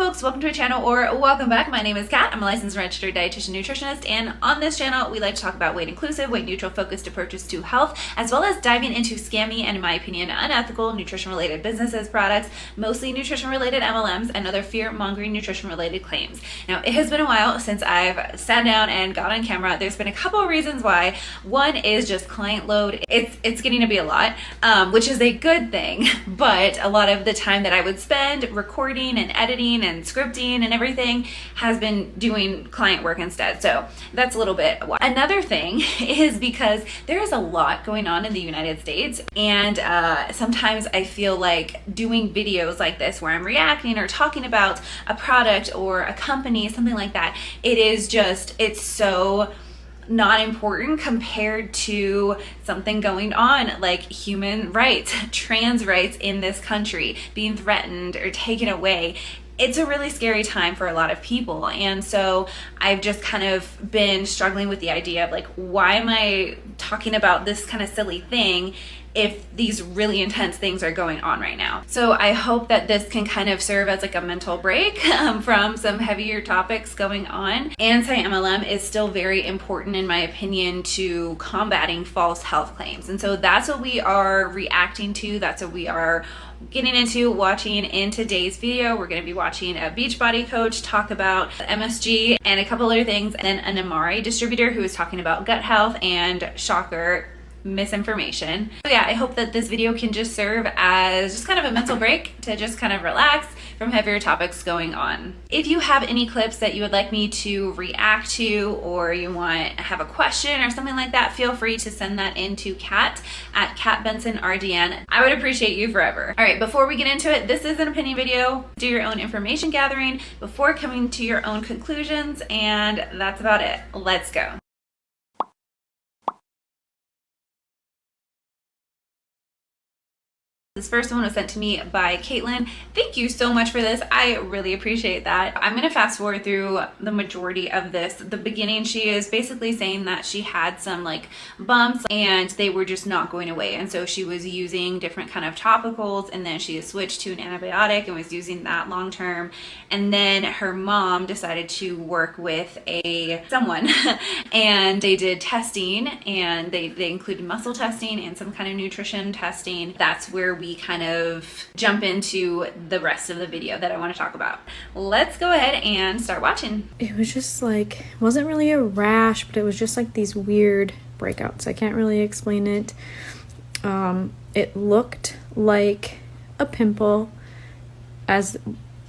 folks, welcome to my channel, or welcome back. My name is Kat. I'm a licensed and registered dietitian nutritionist, and on this channel we like to talk about weight inclusive, weight neutral focused approaches to health, as well as diving into scammy and, in my opinion, unethical nutrition related businesses, products, mostly nutrition related MLMs, and other fear mongering nutrition related claims. Now, it has been a while since I've sat down and got on camera. There's been a couple of reasons why. One is just client load. It's getting to be a lot, which is a good thing, but a lot of the time that I would spend recording and editing and scripting and everything has been doing client work instead. So that's a little bit why. Another thing is because there is a lot going on in the United States, and sometimes I feel like doing videos like this where I'm reacting or talking about a product or a company, something like that, it's so not important compared to something going on like human rights, trans rights in this country being threatened or taken away. It's a really scary time for a lot of people. And so I've just kind of been struggling with the idea of like, why am I talking about this kind of silly thing if these really intense things are going on right now? So I hope that this can kind of serve as like a mental break from some heavier topics going on. Anti-MLM is still very important, in my opinion, to combating false health claims. And so that's what we are reacting to. That's what we are getting into watching in today's video. We're going to be watching a BODi Coach talk about MSG and a couple other things, and then an Amare distributor who is talking about gut health and, shocker, misinformation. So yeah, I hope that this video can just serve as just kind of a mental break to just kind of relax from heavier topics going on. If you have any clips that you would like me to react to, or you have a question or something like that, feel free to send that in to Kat at @BensonRDN. I would appreciate you forever. All right, before we get into it, this is an opinion video. Do your own information gathering before coming to your own conclusions, and that's about it. Let's go. This first one was sent to me by Caitlin. Thank you so much for this. I really appreciate that. I'm going to fast forward through the majority of this. The beginning, she is basically saying that she had some like bumps and they were just not going away. And so she was using different kind of topicals, and then she switched to an antibiotic and was using that long term. And then her mom decided to work with someone and they did testing, and they included muscle testing and some kind of nutrition testing. That's where we kind of jump into the rest of the video that I want to talk about. Let's go ahead and start watching. It was just like, it wasn't really a rash, but it was just like these weird breakouts. I can't really explain it. It looked like a pimple, as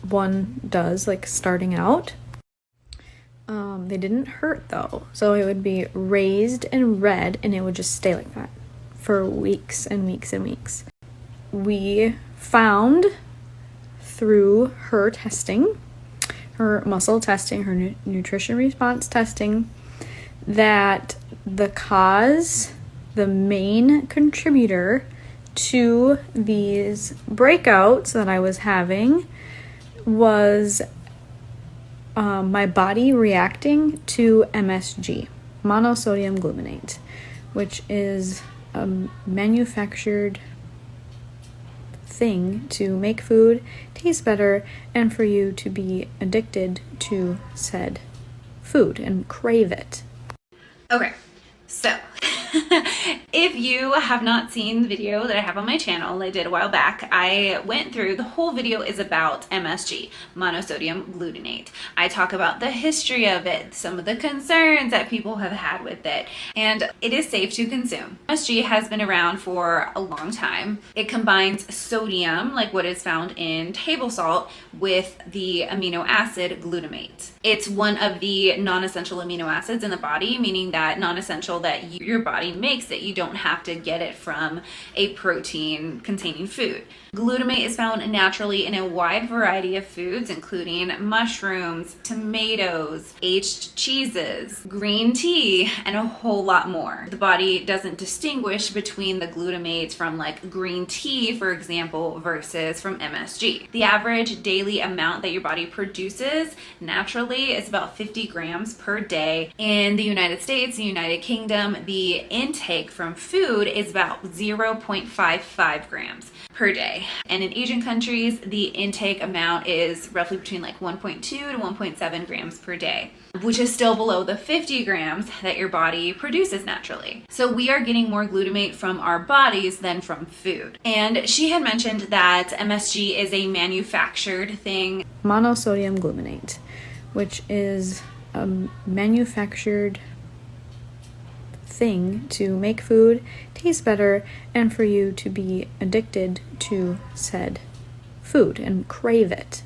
one does, like starting out. They didn't hurt though, so it would be raised and red, and it would just stay like that for weeks and weeks and weeks. We found through her testing, her muscle testing, her nutrition response testing, that the main contributor to these breakouts that I was having was my body reacting to MSG, monosodium glutamate, which is a manufactured thing to make food taste better and for you to be addicted to said food and crave it. Okay, so if you have not seen the video that I have on my channel, I did a while back, I went through, the whole video is about MSG, monosodium glutamate. I talk about the history of it, some of the concerns that people have had with it, and it is safe to consume. MSG has been around for a long time. It combines sodium, like what is found in table salt, with the amino acid glutamate. It's one of the non-essential amino acids in the body, meaning that non-essential that your body makes, that you don't have to get it from a protein containing food. Glutamate is found naturally in a wide variety of foods, including mushrooms, tomatoes, aged cheeses, green tea, and a whole lot more. The body doesn't distinguish between the glutamates from like green tea, for example, versus from MSG. The average daily amount that your body produces naturally is about 50 grams per day. In the United States, the United Kingdom, the intake from food is about 0.55 grams per day. And in Asian countries, the intake amount is roughly between like 1.2 to 1.7 grams per day, which is still below the 50 grams that your body produces naturally. So we are getting more glutamate from our bodies than from food. And she had mentioned that MSG is a manufactured thing. Monosodium glutamate, which is a manufactured thing to make food taste better and for you to be addicted to said food and crave it.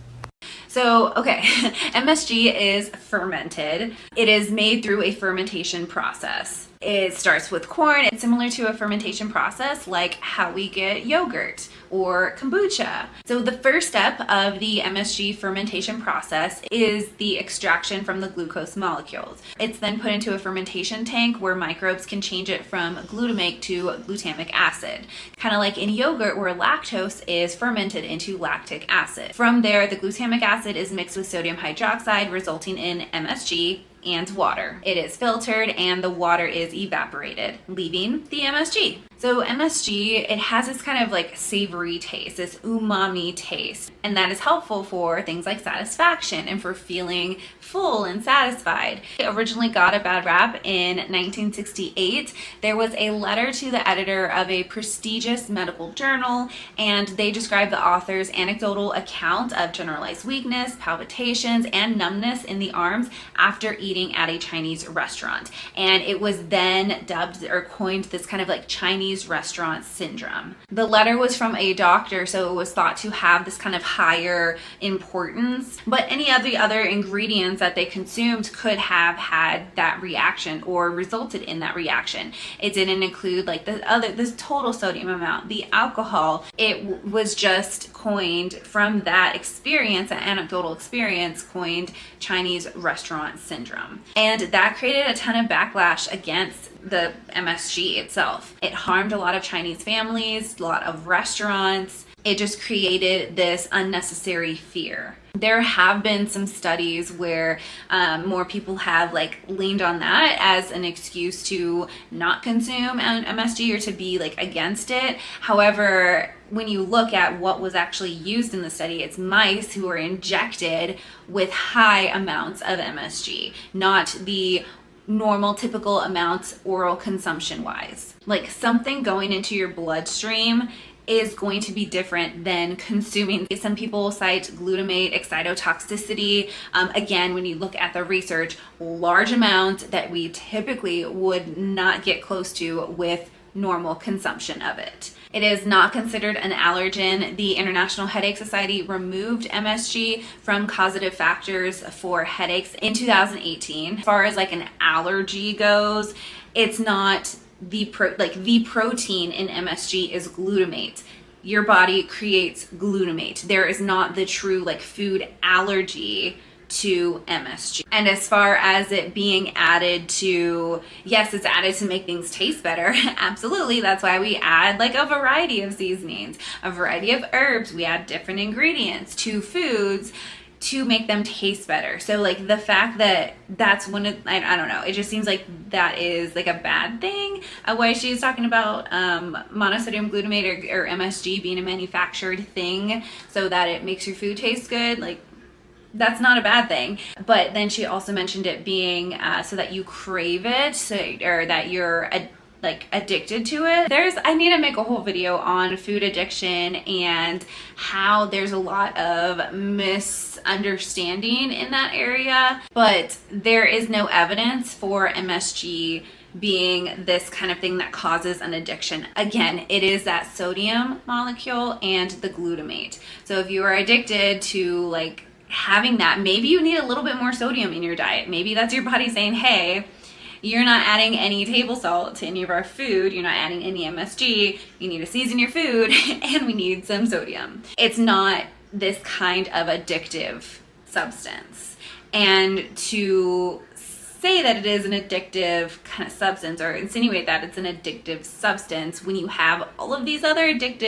So, okay, MSG is fermented. It is made through a fermentation process. It starts with corn. It's similar to a fermentation process like how we get yogurt or kombucha. So the first step of the MSG fermentation process is the extraction from the glucose molecules. It's then put into a fermentation tank where microbes can change it from glutamate to glutamic acid, kind of like in yogurt where lactose is fermented into lactic acid. From there, the glutamic acid is mixed with sodium hydroxide, resulting in MSG and water. It is filtered and the water is evaporated, leaving the MSG. So MSG, it has this kind of like savory taste, this umami taste, and that is helpful for things like satisfaction and for feeling full and satisfied. It originally got a bad rap in 1968. There was a letter to the editor of a prestigious medical journal, and they described the author's anecdotal account of generalized weakness, palpitations, and numbness in the arms after eating at a Chinese restaurant. And it was then dubbed or coined this kind of like Chinese restaurant syndrome. The letter was from a doctor, so it was thought to have this kind of higher importance, but any of the other ingredients that they consumed could have had that reaction or resulted in that reaction. It didn't include like this total sodium amount, the alcohol. It was just coined from that experience, that anecdotal experience, coined Chinese restaurant syndrome. And that created a ton of backlash against the MSG itself. It harmed a lot of Chinese families, a lot of restaurants. It just created this unnecessary fear. There have been some studies where more people have like leaned on that as an excuse to not consume MSG or to be like against it. However, when you look at what was actually used in the study, it's mice who were injected with high amounts of MSG, not the normal typical amounts oral consumption wise. Like something going into your bloodstream is going to be different than consuming. Some people cite glutamate excitotoxicity. Again, when you look at the research, large amounts that we typically would not get close to with normal consumption of it. It is not considered an allergen. The International Headache Society removed MSG from causative factors for headaches in 2018. As far as like an allergy goes, it's not the protein in MSG is glutamate. Your body creates glutamate. There is not the true like food allergy to MSG. And as far as it being added to, yes, it's added to make things taste better. Absolutely. That's why we add like a variety of seasonings, a variety of herbs. We add different ingredients to foods to make them taste better. So like the fact that that's one of, I don't know, it just seems like that is like a bad thing. Why she's talking about monosodium glutamate or MSG being a manufactured thing so that it makes your food taste good. Like that's not a bad thing. But then she also mentioned it being so that you crave it, or that you're addicted to it. I need to make a whole video on food addiction and how there's a lot of misunderstanding in that area, but there is no evidence for MSG being this kind of thing that causes an addiction. Again, it is that sodium molecule and the glutamate. So if you are addicted to like having that, maybe you need a little bit more sodium in your diet. Maybe that's your body saying, hey, you're not adding any table salt to any of our food. You're not adding any MSG. You need to season your food and we need some sodium. It's not this kind of addictive substance. And to say that it is an addictive kind of substance or insinuate that it's an addictive substance when you have all of these other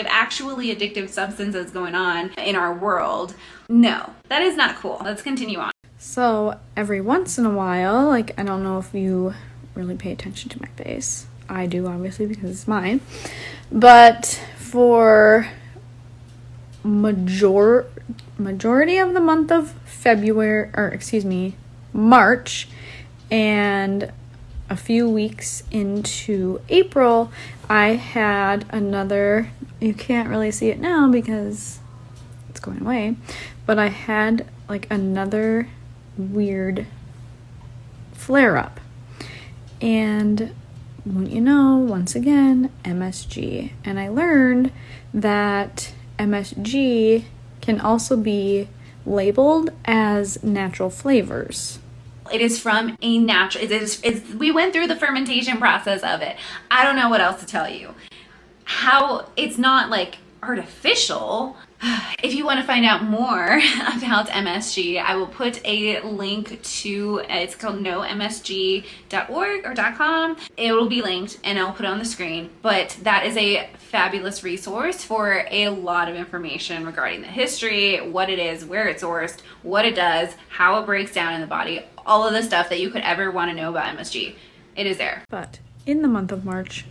actually addictive substances going on in our world, no, that is not cool. Let's continue on. So every once in a while, like I don't know if you really pay attention to my face. I do, obviously, because it's mine. But for majority of the month of March, and a few weeks into April, I had another, you can't really see it now because it's going away, but I had like another weird flare-up. And wouldn't you know, once again, MSG. And I learned that MSG can also be labeled as natural flavors. It is from a natural, we went through the fermentation process of it. I don't know what else to tell you. How it's not like artificial. If you want to find out more about MSG, I will put a link to, it's called nomsg.org or .com. It will be linked and I'll put it on the screen, but that is a fabulous resource for a lot of information regarding the history, what it is, where it's sourced, what it does, how it breaks down in the body, all of the stuff that you could ever want to know about MSG. It is there. But in the month of March,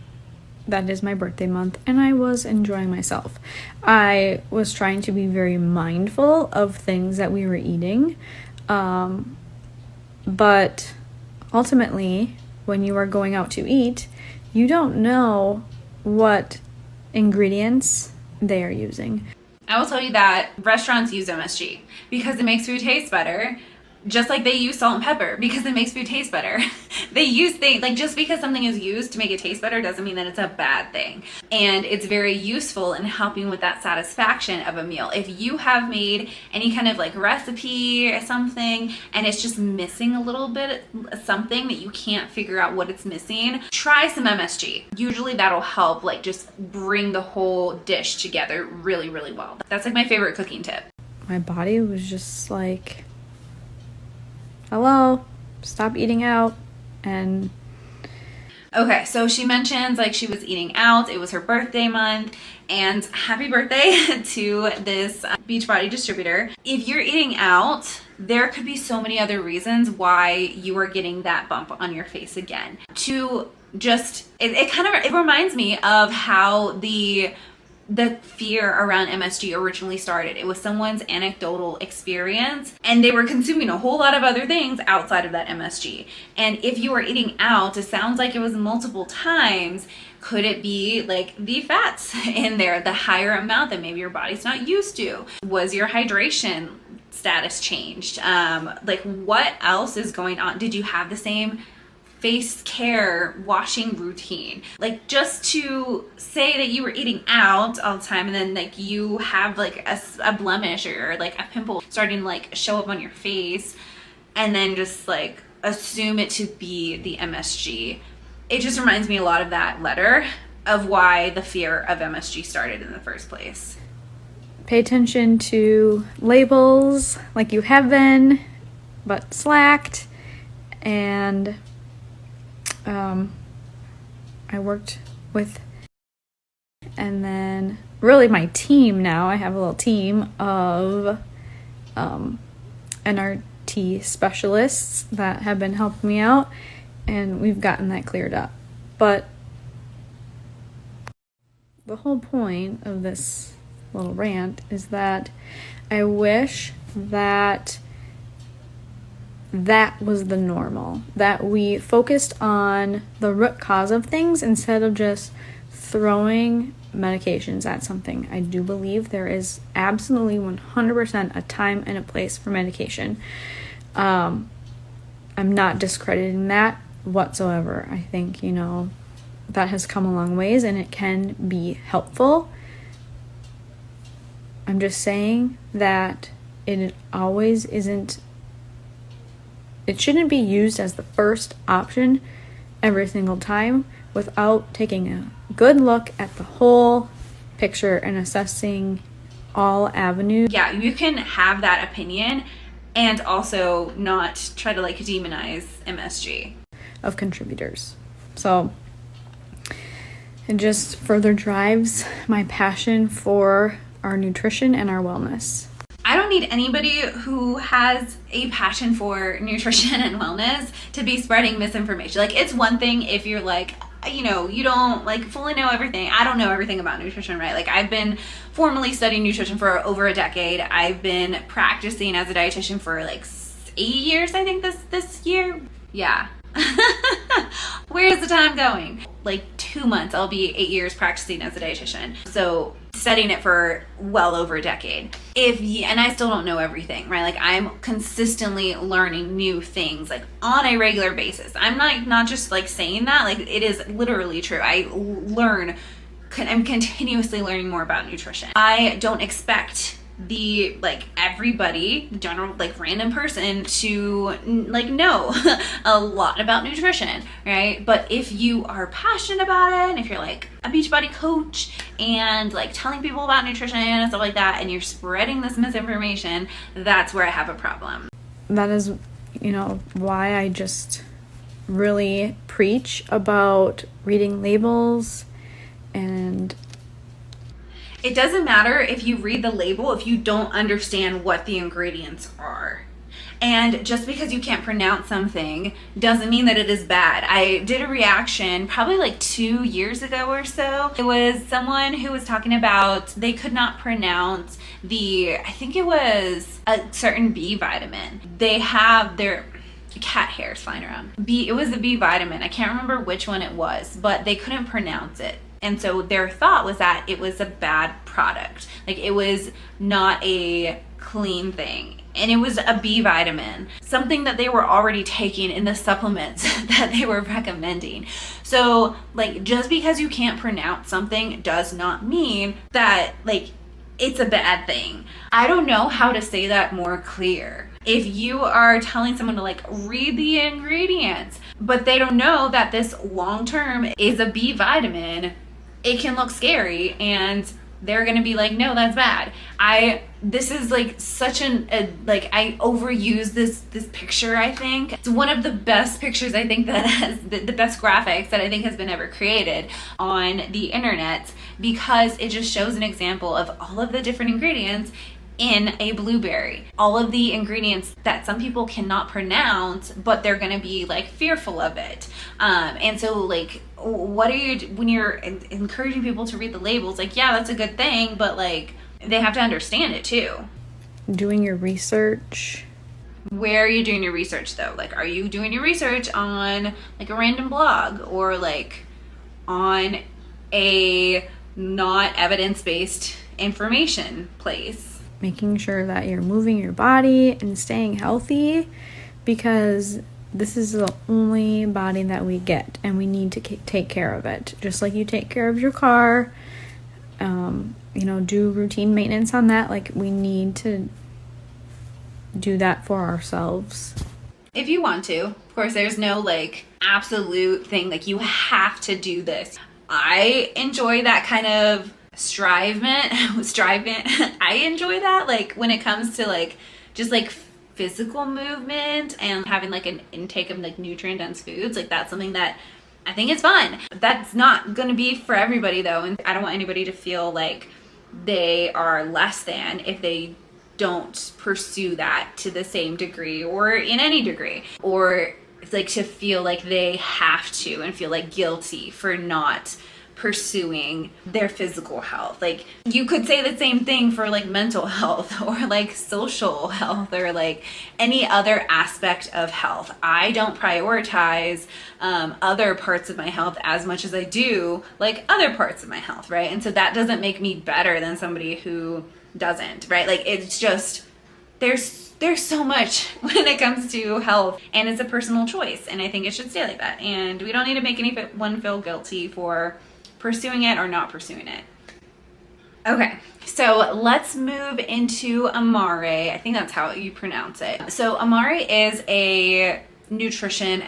that is my birthday month, and I was enjoying myself. I was trying to be very mindful of things that we were eating, but ultimately, when you are going out to eat, you don't know what ingredients they are using. I will tell you that restaurants use MSG because it makes food taste better. Just like they use salt and pepper because it makes food taste better. They use things, like just because something is used to make it taste better doesn't mean that it's a bad thing. And it's very useful in helping with that satisfaction of a meal. If you have made any kind of like recipe or something and it's just missing a little bit of something that you can't figure out what it's missing, try some MSG. Usually that'll help like just bring the whole dish together really, really well. That's like my favorite cooking tip. My body was just like, hello, stop eating out. And okay, so she mentions like she was eating out, it was her birthday month, and happy birthday to this Beachbody distributor. If you're eating out, there could be so many other reasons why you are getting that bump on your face again. To just, it reminds me of how the fear around MSG originally started. It was someone's anecdotal experience and they were consuming a whole lot of other things outside of that MSG. And if you were eating out, it sounds like it was multiple times. Could it be like the fats in there, the higher amount that maybe your body's not used to? Was your hydration status changed? Like what else is going on? Did you have the same face care washing routine? Like just to say that you were eating out all the time and then like you have like a blemish or like a pimple starting to like show up on your face and then just like assume it to be the MSG. It just reminds me a lot of that letter of why the fear of MSG started in the first place. Pay attention to labels like you have been, but slacked. And I worked with, and then really my team now, I have a little team of NRT specialists that have been helping me out, and we've gotten that cleared up. But the whole point of this little rant is that I wish that was the normal, that we focused on the root cause of things instead of just throwing medications at something. I do believe there is absolutely 100% a time and a place for medication. I'm not discrediting that whatsoever. I think, that has come a long ways and it can be helpful. I'm just saying that it always isn't. It shouldn't be used as the first option every single time without taking a good look at the whole picture and assessing all avenues. Yeah, you can have that opinion and also not try to like demonize MSG. Of contributors. So it just further drives my passion for our nutrition and our wellness. I don't need anybody who has a passion for nutrition and wellness to be spreading misinformation. Like, it's one thing if you're like, you know, you don't like fully know everything. I don't know everything about nutrition, right? Like I've been formally studying nutrition for over a decade. I've been practicing as a dietitian for like 8 years, I think this year. Yeah. Where is the time going? Like 2 months, I'll be 8 years practicing as a dietitian. So studying it for well over a decade. And I still don't know everything, right? Like I'm consistently learning new things like on a regular basis. I'm not just like saying that, like it is literally true. I'm continuously learning more about nutrition. I don't expect everybody, the general like random person to like know a lot about nutrition, right? But if you are passionate about it, and if you're like a BODi coach and like telling people about nutrition and stuff like that, and you're spreading this misinformation, that's where I have a problem. That is, you know, why I just really preach about reading labels. And it doesn't matter if you read the label if you don't understand what the ingredients are. And just because you can't pronounce something doesn't mean that it is bad. I did a reaction probably like 2 years ago or so. It was someone who was talking about they could not pronounce I think it was a certain B vitamin. They have their cat hairs flying around. It was the B vitamin. I can't remember which one it was, but they couldn't pronounce it. And so their thought was that it was a bad product. Like it was not a clean thing. And it was a B vitamin, something that they were already taking in the supplements that they were recommending. So like just because you can't pronounce something does not mean that like it's a bad thing. I don't know how to say that more clear. If you are telling someone to like read the ingredients, but they don't know that this long term is a B vitamin, it can look scary and they're gonna be like, no, that's bad. This is like such I overuse this picture. I think it's one of the best pictures I think that has the best graphics that I think has been ever created on the internet, because it just shows an example of all of the different ingredients in a blueberry, all of the ingredients that some people cannot pronounce, but they're going to be like fearful of it. And so like, what are you, when you're encouraging people to read the labels, like, yeah, that's a good thing, but like, they have to understand it too. Doing your research. Where are you doing your research though? Like, are you doing your research on like a random blog or like on a not evidence-based information place? Making sure that you're moving your body and staying healthy, because this is the only body that we get and we need to take care of it. Just like you take care of your car, you know, do routine maintenance on that. Like we need to do that for ourselves. If you want to, of course, there's no like absolute thing, like you have to do this. I enjoy that kind of strivement. I enjoy that, like when it comes to like just like physical movement and having like an intake of like nutrient dense foods. Like that's something that I think is fun. That's not gonna be for everybody though, and I don't want anybody to feel like they are less than if they don't pursue that to the same degree or in any degree, or like to feel like they have to and feel like guilty for not pursuing their physical health. Like you could say the same thing for like mental health or like social health or like any other aspect of health. I don't prioritize other parts of my health as much as I do like other parts of my health, right? And so that doesn't make me better than somebody who doesn't, right? Like it's just there's so much when it comes to health, and it's a personal choice, and I think it should stay like that, and we don't need to make anyone feel guilty for pursuing it or not pursuing it. Okay, so let's move into Amare. I think that's how you pronounce it. So Amare is a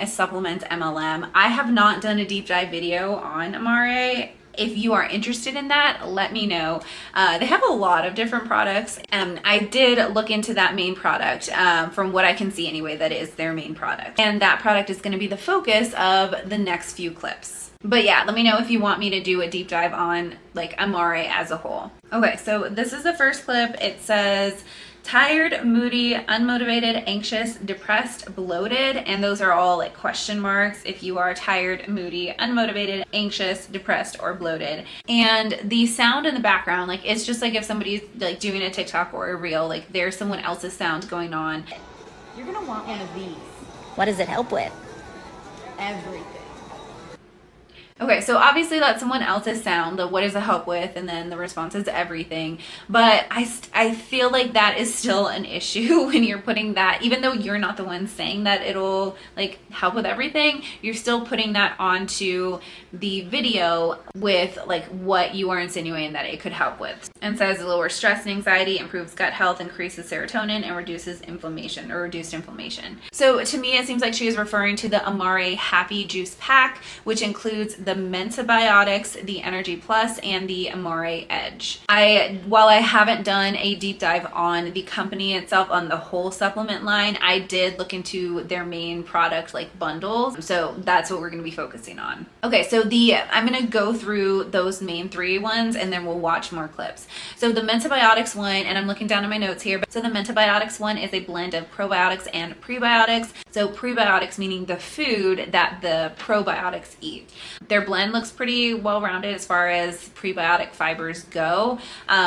supplement MLM. I have not done a deep dive video on Amare. If you are interested in that, let me know. They have a lot of different products, and I did look into that main product. From what I can see anyway, that is their main product. And that product is going to be the focus of the next few clips. But yeah, let me know if you want me to do a deep dive on like Amare as a whole. Okay, so this is the first clip. It says, tired, moody, unmotivated, anxious, depressed, bloated, and those are all like question marks if you are tired, moody, unmotivated, anxious, depressed, or bloated. And the sound in the background, like it's just like if somebody's like doing a TikTok or a reel, like there's someone else's sound going on. You're gonna want one of these. What does it help with? Everything. Okay, so obviously that's someone else's sound, the what does it help with, and then the response is everything. But I feel like that is still an issue when you're putting that, even though you're not the one saying that it'll like help with everything, you're still putting that onto the video with like what you are insinuating that it could help with. And says it lowers stress and anxiety, improves gut health, increases serotonin, and reduces inflammation or reduced inflammation. So to me, it seems like she is referring to the Amare Happy Juice Pack, which includes the Mentabiotics, the Energy Plus, and the Amare Edge. While I haven't done a deep dive on the company itself, on the whole supplement line, I did look into their main product like bundles. So that's what we're going to be focusing on. Okay, so I'm going to go through those main 3 ones and then we'll watch more clips. So the Mentabiotics one, and I'm looking down at my notes here, so the Mentabiotics one is a blend of probiotics and prebiotics. So prebiotics meaning the food that the probiotics eat. Their blend looks pretty well-rounded as far as prebiotic fibers go,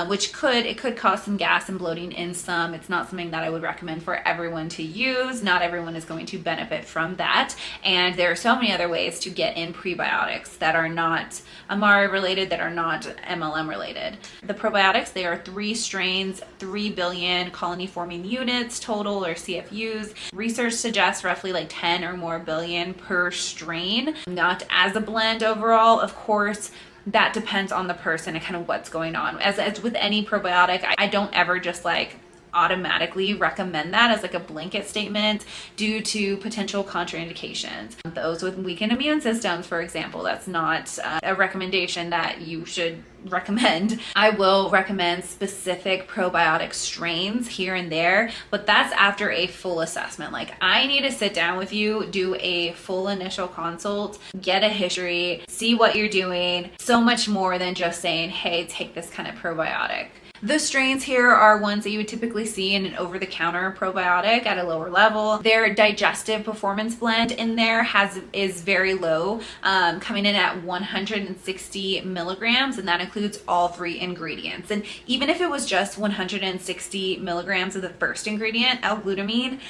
which could cause some gas and bloating in some. It's not something that I would recommend for everyone to use. Not everyone is going to benefit from that. And there are so many other ways to get in prebiotics that are not Amare related, that are not MLM related. The probiotics, they are 3 strains, 3 billion colony forming units total, or CFUs. Research suggests roughly like 10 or more billion per strain, not as a blend overall. Of course, that depends on the person and kind of what's going on. As with any probiotic, I don't ever just like automatically recommend that as like a blanket statement due to potential contraindications. Those with weakened immune systems, for example, that's not a recommendation that you should recommend. I will recommend specific probiotic strains here and there, but that's after a full assessment. Like I need to sit down with you, do a full initial consult, get a history, see what you're doing. So much more than just saying, hey, take this kind of probiotic. The strains here are ones that you would typically see in an over-the-counter probiotic at a lower level. Their digestive performance blend in there is very low, coming in at 160 milligrams, and that includes all 3 ingredients. And even if it was just 160 milligrams of the first ingredient, L-glutamine,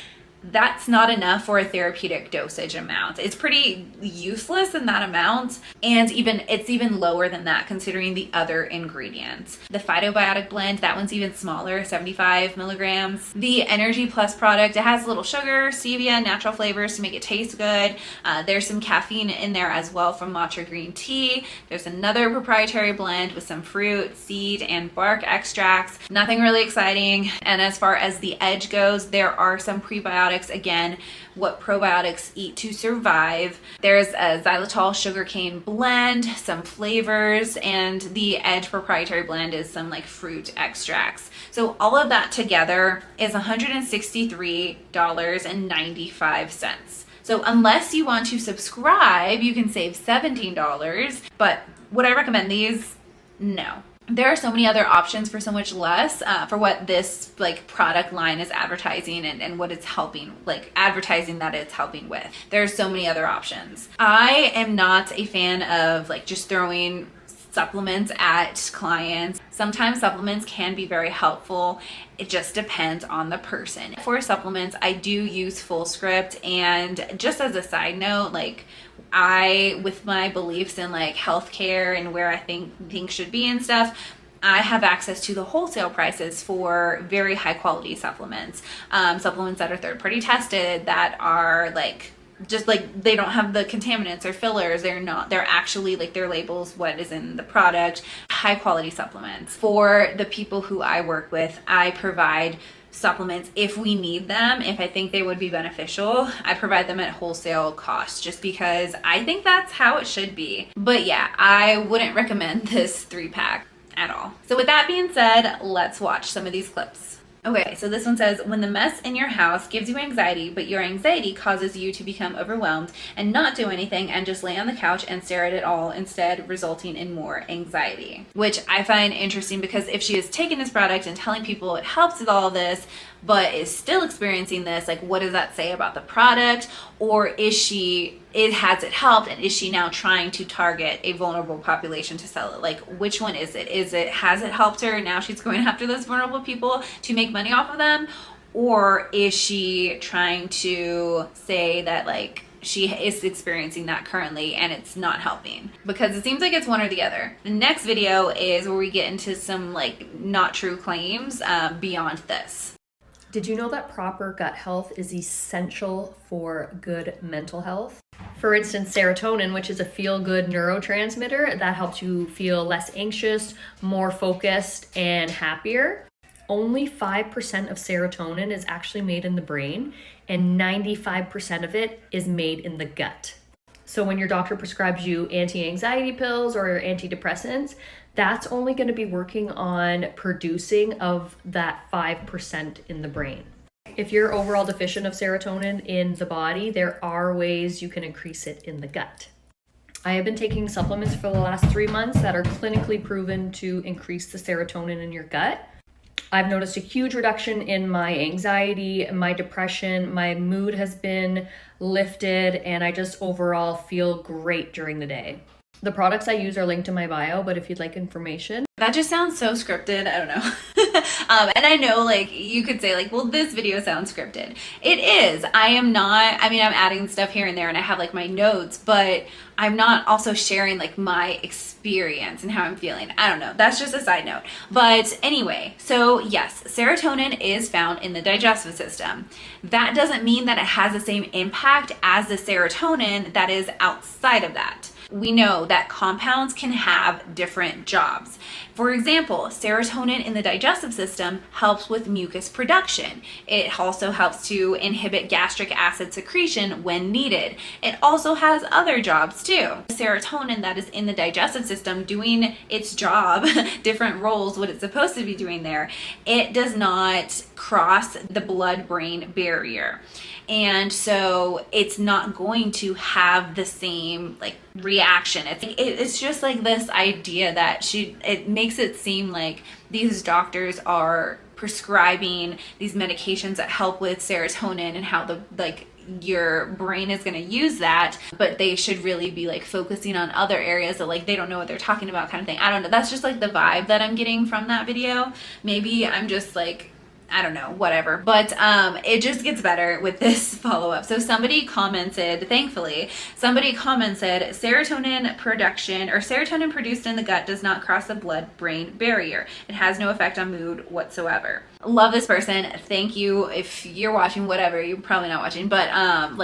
that's not enough for a therapeutic dosage amount. It's pretty useless in that amount, and it's even lower than that considering the other ingredients. The phytobiotic blend, that one's even smaller, 75 milligrams. The Energy Plus product, it has a little sugar, stevia, natural flavors to make it taste good. There's some caffeine in there as well from matcha green tea. There's another proprietary blend with some fruit, seed, and bark extracts. Nothing really exciting. And as far as the Edge goes, there are some prebiotics. Again, what probiotics eat to survive. There's a xylitol sugarcane blend, some flavors, and the Edge proprietary blend is some like fruit extracts. So all of that together is $163.95. So unless you want to subscribe, you can save $17. But would I recommend these? No. There are so many other options for so much less for what this like product line is advertising and what it's helping, like advertising that it's helping with. There's so many other options. I am not a fan of like just throwing supplements at clients. Sometimes supplements can be very helpful. It just depends on the person. For supplements, I do use Fullscript, and just as a side note, like with my beliefs in like healthcare and where I think things should be and stuff, I have access to the wholesale prices for very high quality supplements. Supplements that are third-party tested, that are like just like they don't have the contaminants or fillers. They're actually like their labels, what is in the product, high quality supplements. For the people who I work with, I provide supplements if we need them. If I think they would be beneficial, I provide them at wholesale cost just because I think that's how it should be. But yeah, I wouldn't recommend this 3-pack at all. So with that being said, let's watch some of these clips. Okay, so this one says, when the mess in your house gives you anxiety, but your anxiety causes you to become overwhelmed and not do anything and just lay on the couch and stare at it all, instead resulting in more anxiety. Which I find interesting, because if she is taking this product and telling people it helps with all this, but is still experiencing this, like, what does that say about the product? Or has it helped, and is she now trying to target a vulnerable population to sell it? Like, which one is it? Has it helped her, now she's going after those vulnerable people to make money off of them? Or is she trying to say that, like, she is experiencing that currently and it's not helping? Because it seems like it's one or the other. The next video is where we get into some, like, not true claims beyond this. Did you know that proper gut health is essential for good mental health? For instance, serotonin, which is a feel-good neurotransmitter that helps you feel less anxious, more focused, and happier. Only 5% of serotonin is actually made in the brain, and 95% of it is made in the gut. So when your doctor prescribes you anti-anxiety pills or antidepressants, that's only going to be working on producing of that 5% in the brain. If you're overall deficient of serotonin in the body, there are ways you can increase it in the gut. I have been taking supplements for the last 3 months that are clinically proven to increase the serotonin in your gut. I've noticed a huge reduction in my anxiety, my depression, my mood has been lifted, and I just overall feel great during the day. The products I use are linked in my bio, but if you'd like information. That just sounds so scripted. I don't know. And I know, like, you could say, like, well, this video sounds scripted. It is. I'm adding stuff here and there, and I have, like, my notes, but I'm not also sharing, like, my experience and how I'm feeling. I don't know. That's just a side note. But anyway, so yes, serotonin is found in the digestive system. That doesn't mean that it has the same impact as the serotonin that is outside of that. We know that compounds can have different jobs. For example, serotonin in the digestive system helps with mucus production. It also helps to inhibit gastric acid secretion when needed. It also has other jobs too. Serotonin that is in the digestive system doing its job, different roles, what it's supposed to be doing there, it does not cross the blood-brain barrier. And so it's not going to have the same, like, reaction. It's just like this idea that it makes it seem like these doctors are prescribing these medications that help with serotonin and how your brain is going to use that, but they should really be, like, focusing on other areas that, like, they don't know what they're talking about, kind of thing. I don't know. That's just, like, the vibe that I'm getting from that video. Maybe I'm just, like, I don't know, whatever. But it just gets better with this follow-up. So thankfully, somebody commented, serotonin production or serotonin produced in the gut does not cross the blood-brain barrier. It has no effect on mood whatsoever. Love this person. Thank you. If you're watching, whatever, you're probably not watching, but I'm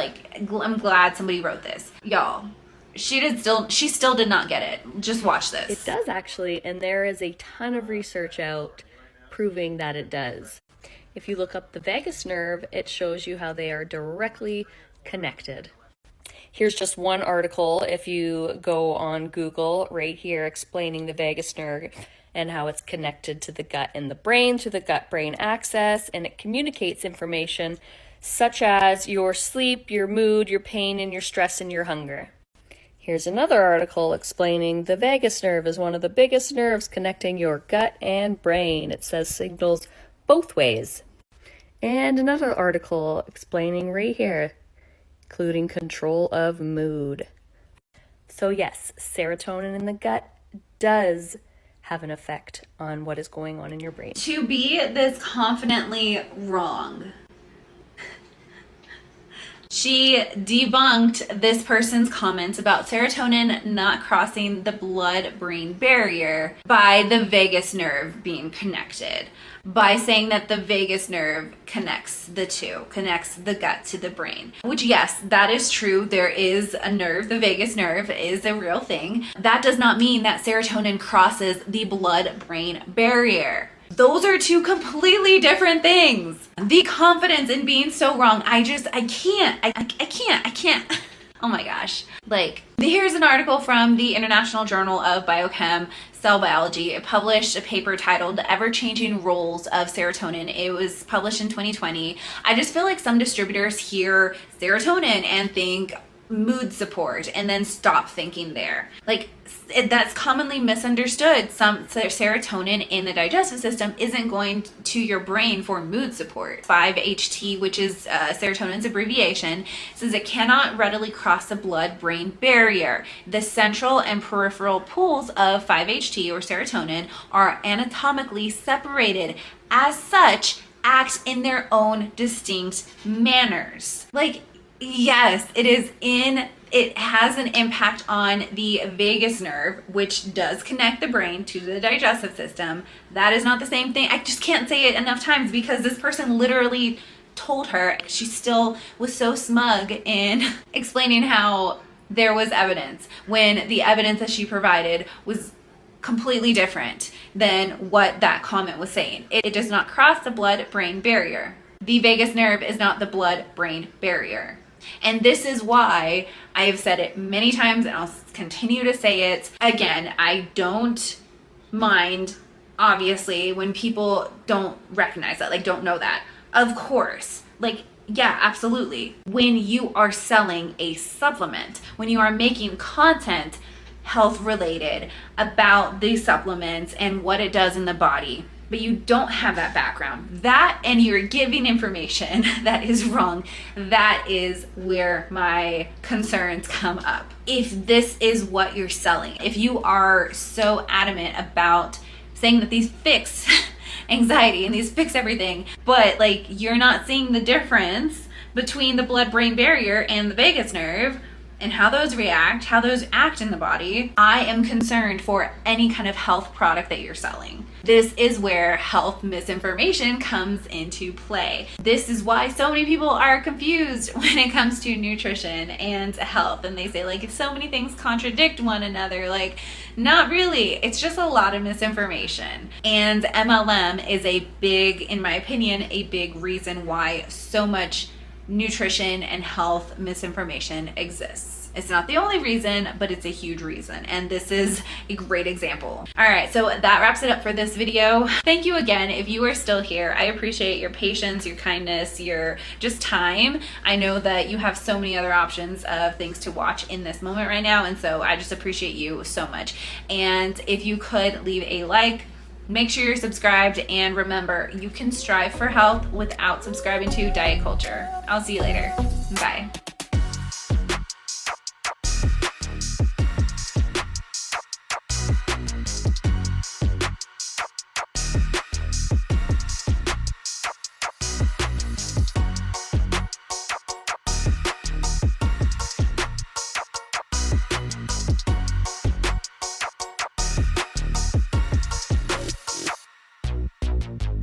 glad somebody wrote this. Y'all, she still did not get it. Just watch this. It does actually, and there is a ton of research out proving that it does. If you look up the vagus nerve, it shows you how they are directly connected. Here's just one article, if you go on Google, right here, explaining the vagus nerve and how it's connected to the gut and the brain through the gut-brain axis, and it communicates information such as your sleep, your mood, your pain, and your stress and your hunger. Here's another article explaining the vagus nerve is one of the biggest nerves connecting your gut and brain. It says signals both ways. And another article explaining right here, including control of mood. So yes, serotonin in the gut does have an effect on what is going on in your brain. To be this confidently wrong, she debunked this person's comments about serotonin not crossing the blood-brain barrier by the vagus nerve being connected, by saying that the vagus nerve connects the two, connects the gut to the brain. Which, yes, that is true. There is a nerve. The vagus nerve is a real thing. That does not mean that serotonin crosses the blood-brain barrier. Those are two completely different things. The confidence in being so wrong, I can't. Oh my gosh. Like, here's an article from the International Journal of Biochem Cell Biology. It published a paper titled The Ever-Changing Roles of Serotonin. It was published in 2020. I just feel like some distributors hear serotonin and think mood support and then stop thinking there. Like, that's commonly misunderstood. Some serotonin in the digestive system isn't going to your brain for mood support. 5-HT, which is serotonin's abbreviation, says it cannot readily cross the blood-brain barrier. The central and peripheral pools of 5-HT or serotonin are anatomically separated. As such, act in their own distinct manners. Like, yes, it has an impact on the vagus nerve, which does connect the brain to the digestive system. That is not the same thing. I just can't say it enough times because this person literally told her. She still was so smug in explaining how there was evidence when the evidence that she provided was completely different than what that comment was saying. It does not cross the blood-brain barrier. The vagus nerve is not the blood-brain barrier. And this is why I have said it many times and I'll continue to say it again. I don't mind, obviously, when people don't recognize that, like don't know that. Of course, like, yeah, absolutely. When you are selling a supplement, when you are making content health related about these supplements and what it does in the body, but you don't have that background, that and you're giving information that is wrong, that is where my concerns come up. If this is what you're selling, if you are so adamant about saying that these fix anxiety and these fix everything, but like you're not seeing the difference between the blood-brain barrier and the vagus nerve, and how those react, how those act in the body, I am concerned for any kind of health product that you're selling. This is where health misinformation comes into play. This is why so many people are confused when it comes to nutrition and health. And they say like, so many things contradict one another. Like, not really. It's just a lot of misinformation. And MLM is in my opinion, a big reason why so much nutrition and health misinformation exists. It's not the only reason, but it's a huge reason. And this is a great example. All right, so that wraps it up for this video. Thank you again. If you are still here, I appreciate your patience, your kindness, your just time. I know that you have so many other options of things to watch in this moment right now. And so I just appreciate you so much. And if you could leave a like, make sure you're subscribed, and remember, you can strive for health without subscribing to diet culture. I'll see you later. Bye.